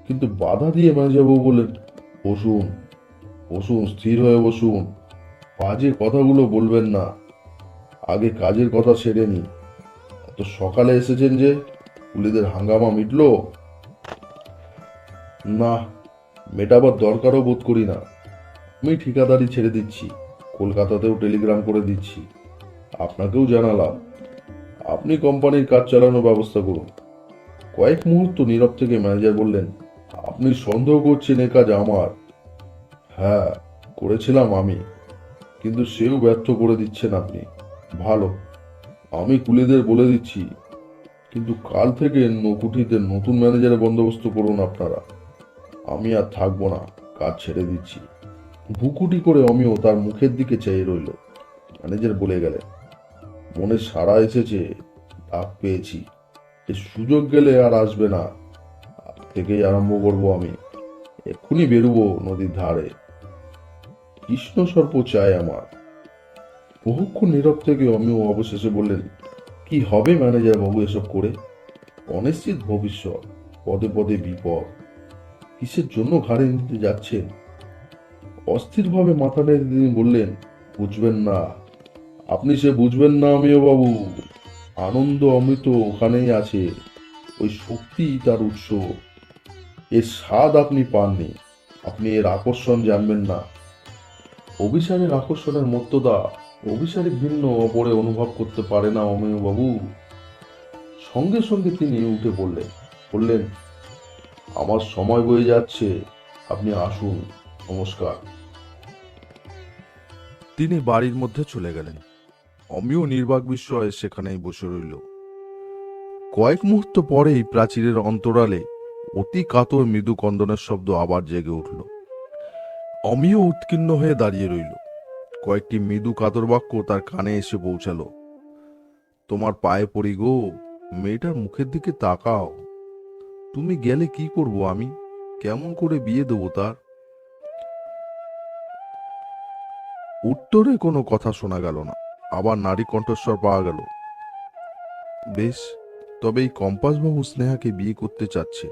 কিন্তু বাধা দিয়ে ম্যানেজারবাবু বললেন, বসুন, বসুন, স্থির হয়ে বসুন। বাজে কথাগুলো বলবেন না, আগে কাজের কথা সেরে নি। এত সকালে এসেছেন যে, কুলিদের হাঙ্গামা মিটলো? না, মেটাবার দরকারও বোধ করি না। আমি ঠিকাদারি ছেড়ে দিচ্ছি, কলকাতাতেও টেলিগ্রাম করে দিচ্ছি, আপনাকেও জানালাম। আপনি কোম্পানির কাজ চালানোর ব্যবস্থা করুন। কয়েক মুহূর্ত নীরব থেকে ম্যানেজার বললেন, আপনি সন্দেহ করছেন এ কাজ আমার? হ্যাঁ, করেছিলাম আমি, কিন্তু সেও ব্যর্থ করে দিচ্ছেন আপনি। ভালো, আমি কুলিদের বলে দিচ্ছি, কিন্তু কাল থেকে নকুঠিতে নতুন ম্যানেজারের বন্দোবস্ত করুন আপনারা। আমি আর থাকবো না, কাজ ছেড়ে দিচ্ছি। ভুকুটি করে অমিও তার মুখের দিকে চেয়ে রইল। ম্যানেজার বলে গেলেন, মনে সাড়া এসেছে, ডাক পেয়েছি, এই সুযোগ গেলে আর আসবে না। আজ থেকেই আরম্ভ করবো আমি। এক্ষুনি বেরুবো নদীর ধারে। কৃষ্ণ সর্প চাই আমার। বহুক্ষণ নীরব থেকে অমিও অবশেষে বললেন, কি হবে ম্যানেজার বাবু এসব করে? অনিশ্চিত ভবিষ্যৎ, পদে পদে বিপদ, কিসের জন্য ঘাড়ে নিতে যাচ্ছেন? অস্থিরভাবে মাথা নেড়ে তিনি বললেন, বুঝবেন না, আপনি সে বুঝবেন না অমিয় বাবু। আনন্দ অমৃত ওখানেই আছে, ওই শক্তি তার উৎস। এর স্বাদ আপনি পাননি, আপনি এর আকর্ষণ জানবেন না। অভিসারের আকর্ষণের মত্তদা অভিসারিক ভিন্ন অপরে অনুভব করতে পারে না অমিয় বাবু। সঙ্গে সঙ্গে তিনি উঠে বললেন, আমার সময় বয়ে যাচ্ছে, আপনি আসুন, নমস্কার। তিনি বাড়ির মধ্যে চলে গেলেন। অমিয় নির্বাক বিস্ময়ে সেখানেই বসে রইল। কয়েক মুহূর্ত পরেই প্রাচীরের অন্তরালে অতি কাতর মৃদু কন্দনের শব্দ আবার জেগে উঠল। অমিয় উৎকীর্ণ হয়ে দাঁড়িয়ে রইল। কয়েকটি মৃদু কাতর বাক্য তার কানে এসে পৌঁছালো। তোমার পায়ে পড়ি গো, মেয়েটার মুখের দিকে তাকাও। তুমি গেলে কি করব আমি? কেমন করে বিয়ে দেবো তার? উত্তরে কোনো কথা শোনা গেল না। আবার নারী কণ্ঠস্বর পাওয়া গেল, বেশ, তবে এই কম্পাস বাবু স্নেহাকে বিয়ে করতে চাচ্ছে।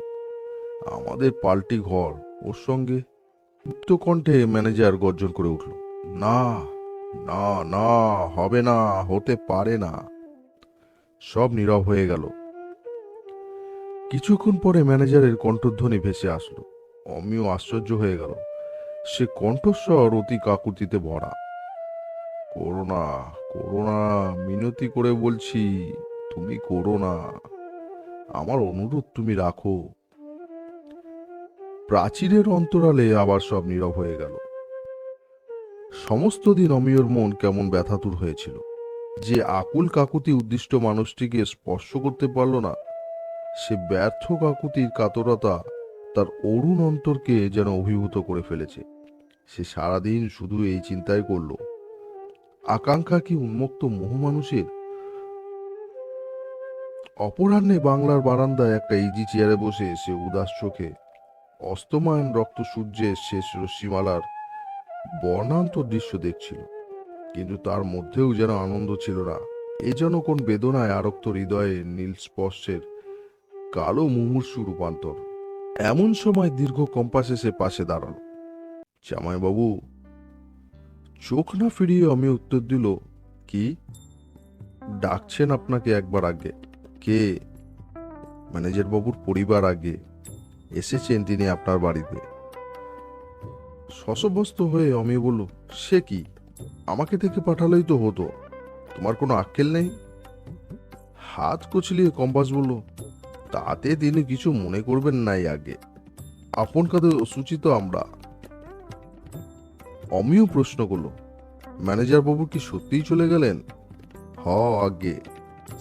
আমাদের পাল্টি ঘর, ওর সঙ্গে। উচ্চ কণ্ঠে ম্যানেজার গর্জন করে উঠল, না, না, না, হবে না, হতে পারে না। সব নীরব হয়ে গেল। কিছুক্ষণ পরে ম্যানেজারের কণ্ঠধ্বনি ভেসে আসলো। অমিও আশ্চর্য হয়ে গেল। সে কণ্ঠস্বর অতি কাকুতিতে ভরা। করোনা, করোনা, মিনতি করে বলছি, তুমি করো না, আমার অনুরোধ তুমি রাখো। প্রাচীরের অন্তরালে আবার সব নীরব হয়ে গেল। সমস্ত দিন অমিয়র মন কেমন ব্যথাতুর হয়েছিল। যে আকুল কাকুতি উদ্দিষ্ট মানুষটিকে স্পর্শ করতে পারল না, সে ব্যর্থ কাকুতির কাতরতা তার অরুণ অন্তরকে যেন অভিভূত করে ফেলেছে। সে সারাদিন শুধু এই চিন্তাই করল, আকাঙ্ক্ষা কি উন্মুক্ত মোহ মানুষের? অপরাহ্নে বাংলার বারান্দায় একটা ইজি চেয়ারে বসে সে উদাস চোখে অস্তমায়ন রক্ত সূর্যের শেষ রশ্মিমালার বর্ণান্তর দৃশ্য দেখছিল। কিন্তু তার মধ্যেও যেন আনন্দ ছিল না। এ যেন কোন বেদনায় আরক্ত হৃদয়ে নীল স্পর্শের কালো মুমূর্ষু রূপান্তর। এমন সময় দীর্ঘ কম্পাসে সে পাশে দাঁড়ালো। জামাইবাবু? চোখ না ফিরিয়ে আমি উত্তর দিল, কি? ডাকছেন আপনাকে একবার আগে। কে? ম্যানেজার বাবুর পরিবার আগে এসেছেন তিনি আপনার বাড়িতে। শশব্যস্ত হয়ে অমি বলল, সে কি? আমাকে থেকে পাঠালেই তো হতো। তোমার কোনো আক্কেল নেই? হাত কচলিয়ে কম্পাস বলল, তাতে তিনি কিছু মনে করবেন নাই, আগে আপন কাঁধে সূচিত আমরা। অমিও প্রশ্ন করলো, ম্যানেজার বাবু কি সত্যিই চলে গেলেন? হ আগে,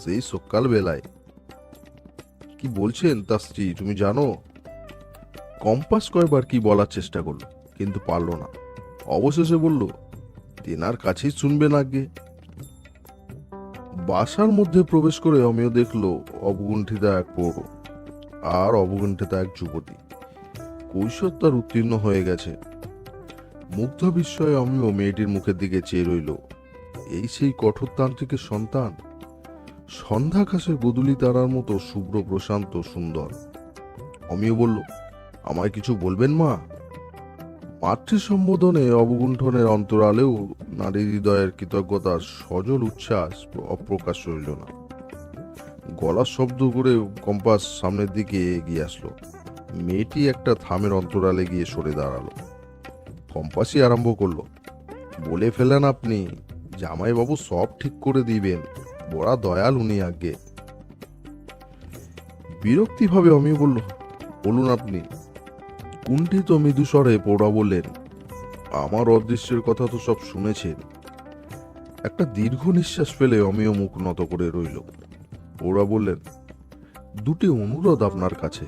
সেই সকাল বেলায়। কি বলছেন তার স্ত্রী, তুমি জানো? কম্পাস কয়বার কি বলার চেষ্টা করলো, কিন্তু পারলো না। অবশেষে বলল, তেনার কাছেই শুনবেন আগে। বাসার মধ্যে প্রবেশ করে অমিয় দেখলো অবগুণ্ঠিতা এক পৌর আর অবগুণ্ঠিতা এক যুবতী। কৈশোর তার উত্তীর্ণ হয়ে গেছে। মুগ্ধ বিস্ময়ে অমিয় মেয়েটির মুখের দিকে চেয়ে রইল। এই সেই কঠোরতান্ত্রিকের সন্তান, সন্ধ্যাকাশে গোধূলি তারার মতো শুভ্র, প্রশান্ত, সুন্দর। অমিয় বলল, আমায় কিছু বলবেন মা? মাতৃ সম্বোধনে অবগুণ্ঠনের অন্তরালেও নারী হৃদয়ের কৃতজ্ঞতার সজল উচ্ছ্বাস অপ্রকাশ রইল না। গলার শব্দ করে কম্পাস সামনের দিকে এগিয়ে আসলো। মেয়েটি একটা থামের অন্তরালে গিয়ে সরে দাঁড়ালো। কম্পাসই আরম্ভ করলো, বলে ফেলেন আপনি, জামাইবাবু সব ঠিক করে দিবেন, বড়া দয়াল উনি আগে। বিরক্তিভাবে অমিয় বলল, বলুন আপনি। কুণ্ঠিত মৃদু স্বরে পৌরা বললেন, আমার অদৃশ্যের কথা তো সব শুনেছেন। একটা দীর্ঘ নিঃশ্বাস ফেলে অমিয় মুখ নত করে রইল। পৌরা বললেন, দুটি অনুরোধ আপনার কাছে।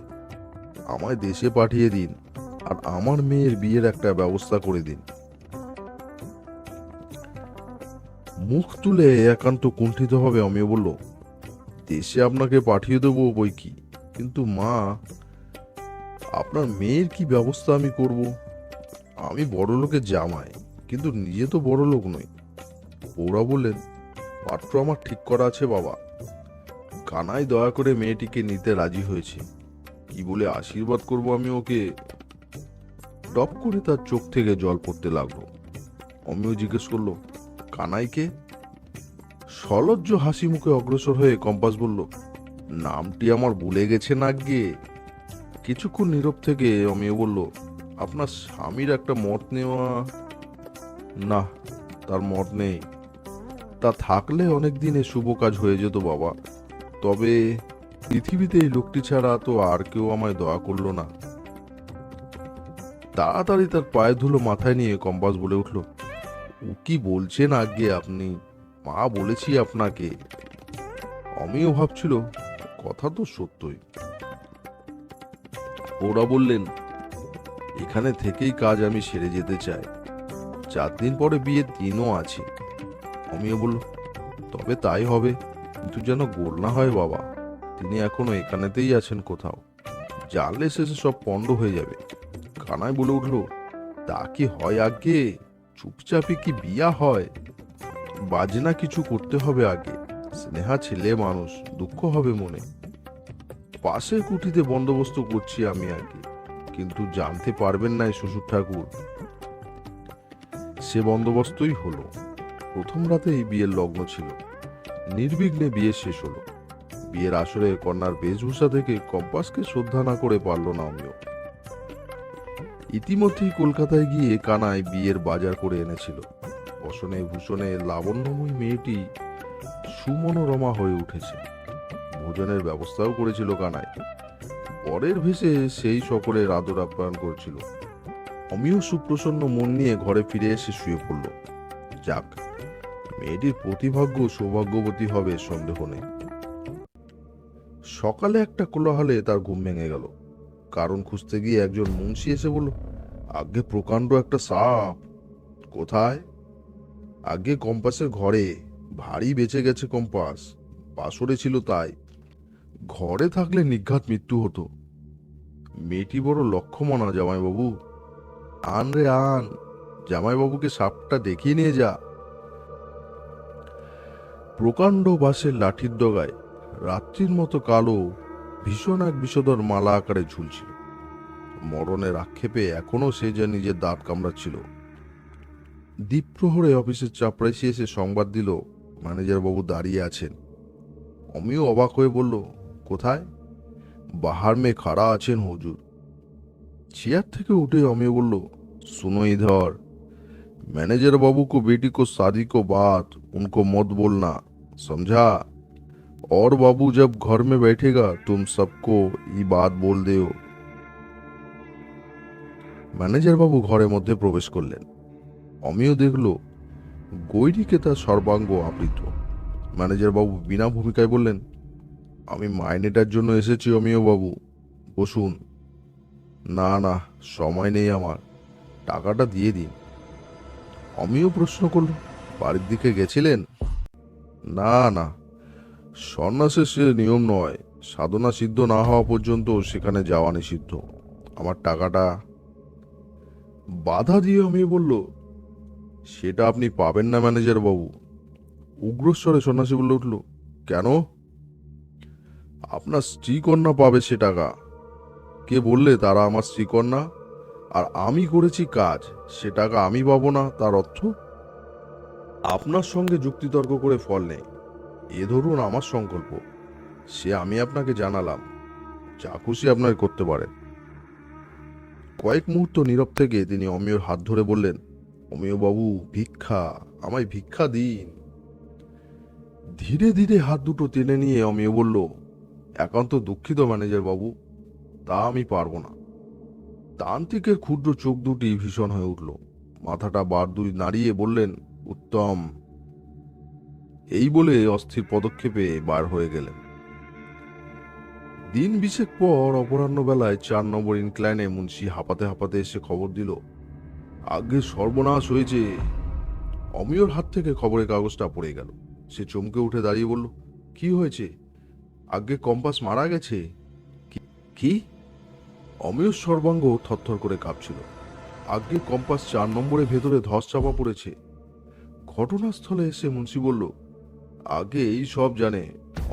আমায় দেশে পাঠিয়ে দিন, আর আমার মেয়ের বিয়ের একটা ব্যবস্থা করে দিন। মুখ তুলে একান্ত কুণ্ঠিত ভাবে অমিয় বলল, দেশে আপনাকে পাঠিয়ে দেবো বই কি, কিন্তু মা, আপনার মেয়ের কি ব্যবস্থা আমি করব? আমি বড় লোকের জামাই, কিন্তু নিজে তো বড় লোক নই। পৌরা বললেন, পাত্র আমার ঠিক করা আছে বাবা। কানাই দয়া করে মেয়েটিকে নিতে রাজি হয়েছে। কি বলে আশীর্বাদ করব আমি ওকে? টপ করে তার চোখ থেকে জল পড়তে লাগলো। অমিও জিজ্ঞেস করলো, কানাইকে? সলজ্জ হাসি মুখে অগ্রসর হয়ে কম্পাস বলল, নামটি আমার ভুলে গেছে না গে। কিছুক্ষণ নীরব থেকে অমিয় বলল, আপনার স্বামীর একটা মত নেওয়া। না, তার মত নেই। তা থাকলে অনেক দিনে শুভ কাজ হয়ে যেত বাবা। তবে পৃথিবীতে এই লোকটি ছাড়া তো আর কেউ আমায় দয়া করলো না। তাড়াতাড়ি তার পায়ে ধুলো মাথায় নিয়ে কম্পাস বলে উঠল, ও কি বলছেন আগে আপনি? মা বলেছি আপনাকে। অমিও ভাবছিল, কথা তো সত্যই। ওরা বললেন, এখানে থেকেই কাজ আমি সেরে যেতে চাই। 4 দিন পরে বিয়ের দিনও আছে। অমিয় বলল, তবে তাই হবে, কিন্তু যেন গোল না হয় বাবা। তিনি এখনো এখানেতেই আছেন কোথাও। জানলে শেষে সব পণ্ড হয়ে যাবে। কানাই বলে উঠল, তা কি হয় আগে? চুপচাপে কি বিয়া হয়? বাজনা কিছু করতে হবে আগে। স্নেহা ছেলে মানুষ, দুঃখ হবে মনে। পাশে কুটিতে বন্দোবস্ত করছি আমি আগে, কিন্তু জানতে পারবেন না শ্বশুর ঠাকুর। সে বন্দোবস্তই হলো। প্রথম রাতেই বিয়ের লগ্ন ছিল। নির্বিঘ্নে বিয়ে শেষ হলো। বিয়ের আসরে কন্যার বেশভূষা থেকে কম্পাসকে শ্রদ্ধা না করে পারল না অমিয়। ইতিমধ্যেই কলকাতায় গিয়ে কানাই বিয়ের বাজার করে এনেছিল। বসনে ভূষণে লাবণ্যময়ী মেয়েটি সুমনোরমা হয়ে উঠেছে। ভোজনের ব্যবস্থাও করেছিল কানাই। পরের ভেসে সেই সকলের আদর আপ্যায়ন করেছিল। অমিয় সুপ্রসন্ন মন নিয়ে ঘরে ফিরে এসে শুয়ে পড়ল। যাক, মেয়েটির প্রতিভাগ্য সৌভাগ্যবতী হবে সন্দেহ নেই। সকালে একটা কোলাহলে তার ঘুম ভেঙে গেল। কারণ খুঁজতে গিয়ে একজন মুন্সি এসে বলল, আগে প্রকাণ্ড একটা সাপ। কোথায়? আগে কম্পাসের ঘরে। ভারী বেঁচে গেছে কম্পাস, বাসরে ছিল তাই। ঘরে থাকলে নিঘাত মৃত্যু হতো। মেয়েটি বড় লক্ষ্যমনা জামাইবাবু। আন রে আন, জামাইবাবুকে সাপটা দেখিয়ে নিয়ে যা। প্রকাণ্ড বাঁশের লাঠির ডগায় রাত্রির মতো কালো ভীষণ এক বিষধর মালা আকারে ঝুলছিল। মরণের আক্ষেপে এখনো সে যা নিজের দাঁত কামড়াচ্ছিল। দ্বীপ্রহরে অফিসের চাপড়াইসি এসে সংবাদ দিল, ম্যানেজার বাবু দাঁড়িয়ে আছেন। অমিও অবাক হয়ে বলল, কোথায়? বাহার মে খাড়া আছেন হুজুর। চেয়ার থেকে উঠে অমিয় বলল, सुनो इधर, मैनेजर बाबू को बेटी को शादी को बाद उनको मत बोलना, समझा? और बाबू जब घर में बैठेगा तुम सबको ये बात बोल दियो। ম্যানেজার বাবু ঘরের মধ্যে প্রবেশ করলেন। অমিয় দেখল গৈরিকে তার সর্বাঙ্গ আবৃত। ম্যানেজার বাবু বিনা ভূমিকায় বললেন, আমি মাইনেটার জন্য এসেছি অমিয় বাবু, বসুন। না না, সময় নেই আমার, টাকাটা দিয়ে দিন। অমিয় প্রশ্ন করল, বাড়ির দিকে গেছিলেন? না না, সন্ন্যাসের সে নিয়ম নয়, সাধনা সিদ্ধ না হওয়া পর্যন্ত সেখানে যাওয়া নিষিদ্ধ। আমার টাকাটা। বাধা দিয়ে অমিয় বলল, সেটা আপনি পাবেন না ম্যানেজার বাবু। উগ্রস্বরে সন্ন্যাসী বলে উঠল, কেন? আপনার স্ত্রীকন্যা পাবে সে টাকা। কে বললে তারা আমার স্ত্রীকন্যা? আর আমি করেছি কাজ, সে টাকা আমি পাবো না তার অর্থ? আপনার সঙ্গে যুক্তিতর্ক করে ফল নেই। এ ধরুন আমার সংকল্প, সে আমি আপনাকে জানালাম, যা খুশি আপনার করতে পারেন। কয়েক মুহূর্ত নীরব থেকে তিনি অমিয়র হাত ধরে বললেন, অমিয় বাবু, ভিক্ষা, আমায় ভিক্ষা দিন। ধীরে ধীরে হাত দুটো টেনে নিয়ে অমিয় বলল, একান্ত দুঃখিত ম্যানেজার বাবু, তা আমি পারবো না। তান্ত্রিকের ক্ষুদ্র চোখ দুটি ভীষণ হয়ে উঠল, মাথাটা বার দুই নাড়িয়ে বললেন, উত্তম। এই বলে অস্থির পদক্ষেপে বার হয়ে গেলেন। দিন বিশেক পর অপরাহ্ন বেলায় 4 নম্বর ইনক্লাইনে মুন্সি হাঁপাতে হাঁপাতে এসে খবর দিল, আগে সর্বনাশ হয়েছে। অমিয়র হাত থেকে খবরের কাগজটা পড়ে গেল। সে চমকে উঠে দাঁড়িয়ে বলল, কি হয়েছে? আগে কম্পাস মারা গেছে? কি? অমিয়র সর্বাঙ্গ থরথর করে কাঁপছিল। আগে কম্পাস 4 নম্বরের ভেতরে ধস চাপা পড়েছে। ঘটনাস্থলে এসে মুন্সি বলল, আগে এই সব জানে।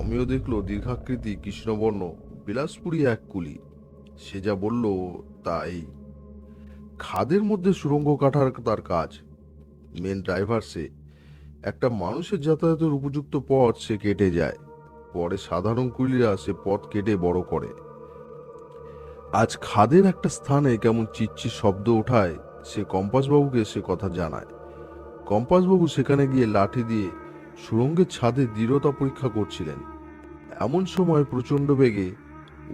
অমিয় দেখল দীর্ঘাকৃতি কৃষ্ণবর্ণ বিলাসপুরী এক কুলি। সে যা বলল তা এই, খাদের মধ্যে সুড়ঙ্গ কাটার তার কাজ। মেন ড্রাইভার সে। একটা মানুষের যাতায়াতের উপযুক্ত পথ সে কেটে যায়, পরে সাধারণ কুলিরা সে পথ কেটে বড় করে। আজ খাদের একটা স্থানে কেমন চিচ্চির শব্দ ওঠায়, সে কম্পাসবাবুকে সে কথা জানায়। কম্পাসবাবু সেখানে গিয়ে লাঠি দিয়ে সুড়ঙ্গের ছাদে দৃঢ়তা পরীক্ষা করছিলেন। এমন সময় প্রচন্ড বেগে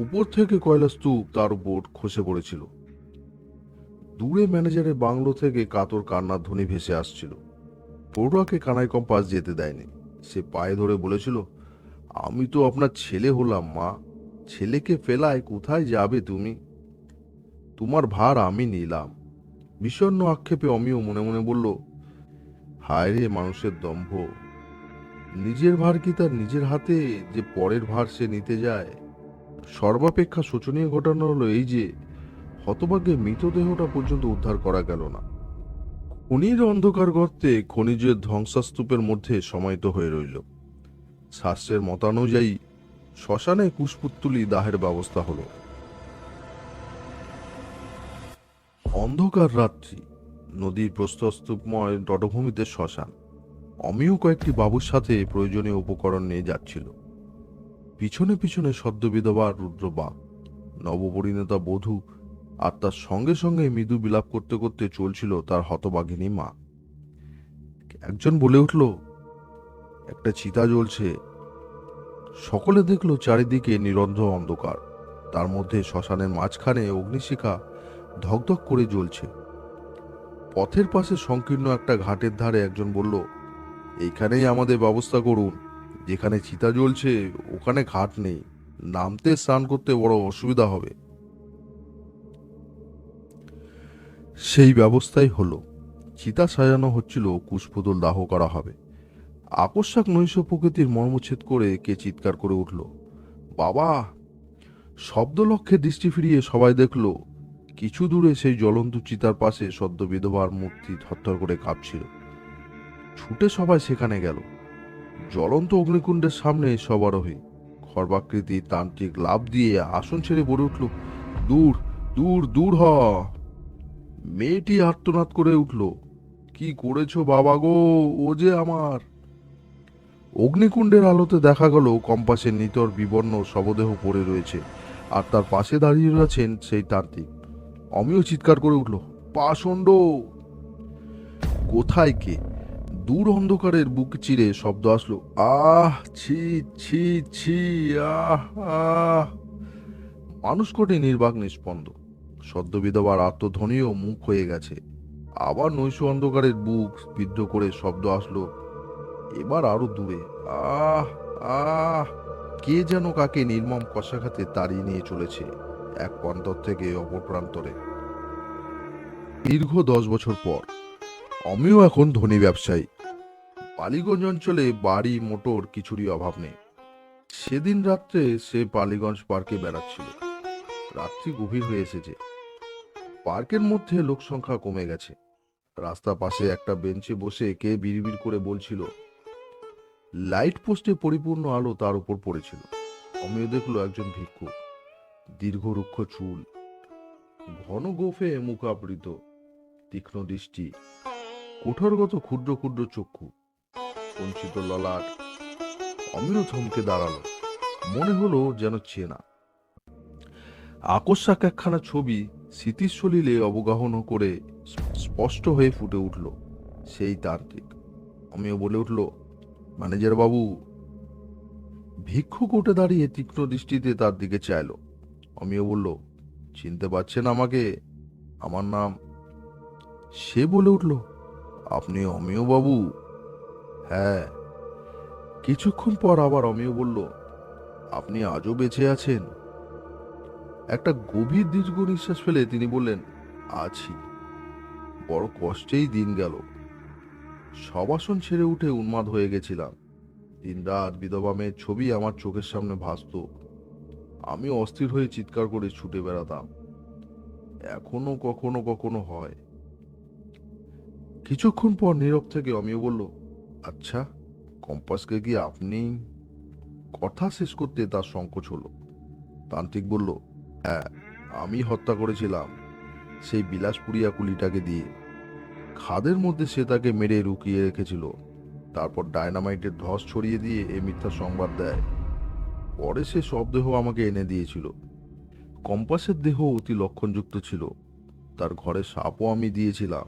উপর থেকে কয়লা স্তূপ তার উপর খসে পড়েছিল। দূরে ম্যানেজারের বাংলো থেকে কাতর কান্নার ধ্বনি ভেসে আসছিল। পড়ুয়াকে কানাই কম্পাস যেতে দেয়নি। সে পায়ে ধরে বলেছিল, আমি তো আপনার ছেলে হলাম মা, ছেলেকে ফেলায় কোথায় যাবে তুমি? তোমার ভার আমি নিলাম। বিষণ্ণ আক্ষেপে অমিয় মনে মনে বলল, হায় রে মানুষের দম্ভ! নিজের ভার কি তার নিজের হাতে, যে পরের ভার সে নিতে যায়? সর্বাপেক্ষা শোচনীয় ঘটনা হলো এই যে হতভাগ্যে মৃতদেহটা পর্যন্ত উদ্ধার করা গেল না। খনির অন্ধকার গর্তে খনিজের ধ্বংসাস্তূপের মধ্যে সমাহিত হয়ে রইল। শাস্ত্রের মতানুযায়ী শ্মশানে কুশপুত্তলি দাহের ব্যবস্থা হলো। অন্ধকার রাত্রি, নদীর প্রস্তরস্তূপময় তটভূমিতে শ্মশান। অমিয় কয়েকটি বাবুর সাথে প্রয়োজনীয় উপকরণ নিয়ে যাচ্ছিল। পিছনে পিছনে সদ্য বিধবা রুদ্রবা, নবপরিণতা বধূ, আর তার সঙ্গে সঙ্গে মৃদু বিলাপ করতে করতে চলছিল তার হতভাগিনী মা। একজন বলে উঠল, একটা চিতা জ্বলছে। সকলে দেখল চারিদিকে নিরন্ধ্র অন্ধকার, তার মধ্যে শ্মশানের মাঝখানে অগ্নিশিখা ধকধক করে জ্বলছে। পথের পাশে সংকীর্ণ একটা ঘাটের ধারে একজন বলল, এইখানেই আমাদের ব্যবস্থা করুন। যেখানে চিতা জ্বলছে ওখানে ঘাট নেই, নামতে স্নান করতে বড় অসুবিধা হবে। সেই ব্যবস্থাই হলো। চিতা সাজানো হচ্ছিল, কুশপুতুল দাহ করা হবে। আকস্মাক নৈশ প্রকৃতির মর্মচ্ছেদ করে কে চিৎকার করে উঠল, বাবা! শব্দ লক্ষ্যে দৃষ্টি ফিরিয়ে সবাই দেখল কিছু দূরে সেই জ্বলন্ত চিতার পাশে সদ্য বিধবার মূর্তি থরথর করে কাঁপছিল। ছুটে সবাই সেখানে গেল। জ্বলন্ত অগ্নিকুণ্ডের সামনে সবারোহী খর্বাকৃতি তান্ত্রিক লাফ দিয়ে আসন ছেড়ে বলে উঠল, দূর দূর দূর হ! মেয়েটি আর্তনাদ করে উঠল, কি করেছো বাবা গো, ও যে আমার! অগ্নিকুণ্ডের আলোতে দেখা গেল কম্পাসের নিতর বিবর্ণ শবদেহ পড়ে রয়েছে, আর তার পাশে দাঁড়িয়ে রয়েছেন সেই তান্ত্রিক। অমিয় চিৎকার করে উঠল, পাষণ্ড! কোথায় কে? দূর অন্ধকারের বুক চিরে শব্দ আসলো, আহ ছি ছি ছি, আহ আহ। মানুষ কোটে নির্বাক নিস্পন্দ, সদ্য বিধবার আত্মধ্বনিও মুখ হয়ে গেছে। আবার নৈশ অন্ধকারের বুক বিদ্ধ করে শব্দ আসলো, এবার আরো দূরে, আহ আহ। কে যেন কাকে নির্মম কষাঘাতে তাড়িয়ে নিয়ে চলেছে এক প্রান্তর থেকে অপর প্রান্তরে। দীর্ঘ 10 বছর পর অমিও এখন ধনী ব্যবসায়ী। বালিগঞ্জ অঞ্চলে বাড়ি মোটর কিছুরই অভাব নেই। সেদিন রাত্রে সে বালিগঞ্জ পার্কে বেড়াচ্ছিল। রাত্রি গভীর হয়ে এসেছে। পার্কের মধ্যে লোক সংখ্যা কমে গেছে। রাস্তা পাশে একটা বেঞ্চে বসে কে বিড়বিড় করে বলছিল। লাইট পোস্টে পরিপূর্ণ আলো তার উপর পড়েছিল। অমিয় দেখলো একজন ভিক্ষুক, দীর্ঘ রুক্ষ চুল, ঘন গোফে মুখাবৃত, তীক্ষ্ণ দৃষ্টি, কুঠোরগত ক্ষুদ্র ক্ষুদ্র চক্ষু, সঞ্চিত ললাট। অমিয় থমকে দাঁড়ালো, মনে হলো যেন চেনা। আকস্মাক একখানা ছবি স্মৃতির সলিলে অবগাহন করে স্পষ্ট হয়ে ফুটে উঠল, সেই তান্ত্রিক। অমিয় বলে উঠল, ম্যানেজার বাবু। ভিক্ষুক উঠে দাঁড়িয়ে তীক্ষ্ণ দৃষ্টিতে তার দিকে চাইল। অমিয় বলল, চিনতে পারছেন আমাকে? আমার নাম। সে বলে উঠল, আপনি অমিয় বাবু? হ্যাঁ। কিছুক্ষণ পর আবার অমিয় বলল, আপনি আজও বেঁচে আছেন? একটা গভীর দীর্ঘ নিঃশ্বাস ফেলে তিনি বললেন, আছি। বড় কষ্টেই দিন গেল। সবাসন ছেড়ে উঠে উন্মাদ হয়ে গেছিলাম। দিনরাত বিধবা মেয়ের ছবি আমার চোখের সামনে ভাসত। আমি অস্থির হয়ে চিৎকার করে ছুটে বেড়াতাম। এখনো কখনো কখনো হয়। কিছুক্ষণ পর নীরব থেকে অমিয় বলল, আচ্ছা, কম্পাসকে কি আপনি? কথা শেষ করতে তার সংকোচ হলো। তান্ত্রিক বলল, হ্যাঁ, আমি হত্যা করেছিলাম সেই বিলাসপুরিয়া কুলিটাকে দিয়ে। খাদের মধ্যে সে তাকে মেরে লুকিয়ে রেখেছিল। তারপর ডায়নামাইটের ধস ছড়িয়ে দিয়ে এ মিথ্যা সংবাদ দেয়। পরে সে সব দেহ আমাকে এনে দিয়েছিল। কম্পাসের দেহ অতি লক্ষণযুক্ত ছিল। তার ঘরে সাপও আমি দিয়েছিলাম।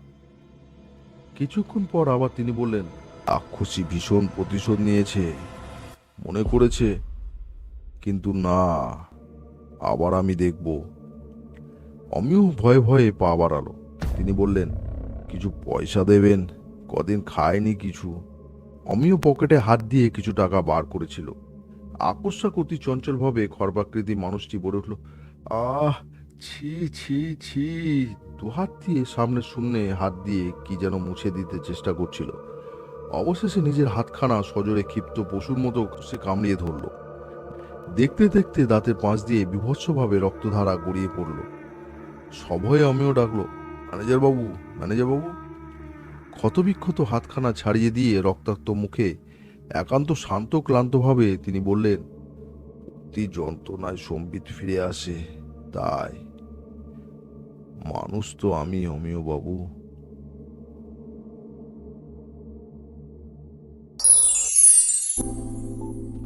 কিছুক্ষণ পর আবার তিনি বললেন, রাক্ষসী ভীষণ প্রতিশোধ নিয়েছে মনে করেছে, কিন্তু না, আবার আমি দেখব। অমিও ভয়ে ভয়ে পা বাড়ালো। তিনি বললেন, কিছু পয়সা দেবেন? কদিন খায়নি কিছু। অমিও পকেটে হাত দিয়ে কিছু টাকা বার করেছিল। আকস্মাক অতি চঞ্চলভাবে খর্বাকৃতি মানুষটি বলে উঠল, আহ ছি ছি ছি। দুহাত দিয়ে সামনে শূন্যে হাত দিয়ে কি যেন মুছে দিতে চেষ্টা করছিল। অবশেষে নিজের হাতখানা সজোরে ক্ষিপ্ত পশুর মতো সে কামড়িয়ে ধরল। দেখতে দেখতে দাঁতের পাঁচ দিয়ে বীভৎসভাবে রক্তধারা গড়িয়ে পড়ল। সভয়ে অমিয় ডাকলো, ম্যানেজার বাবু, ম্যানেজার বাবু। ক্ষতবিক্ষত হাতখানা ছাড়িয়ে দিয়ে রক্তাক্ত মুখে একান্ত শান্ত ক্লান্তভাবে তিনি বললেন, অতি যন্ত্রণায় সম্বিত ফিরে আসে, তাই। মানুষ তো আমি অমিয় বাবু।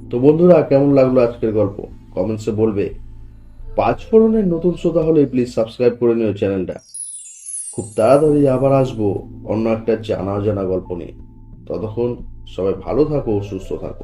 তো বন্ধুরা, কেমন লাগলো আজকের গল্প? কমেন্টসে বলবে। পাঁচফোড়নের নতুন শ্রোতা হলে প্লিজ সাবস্ক্রাইব করে নিও চ্যানেলটা। খুব তাড়াতাড়ি আবার আসবো অন্য একটা জানা অজানা গল্প নিয়ে। ততক্ষণ সবাই ভালো থাকো, সুস্থ থাকো।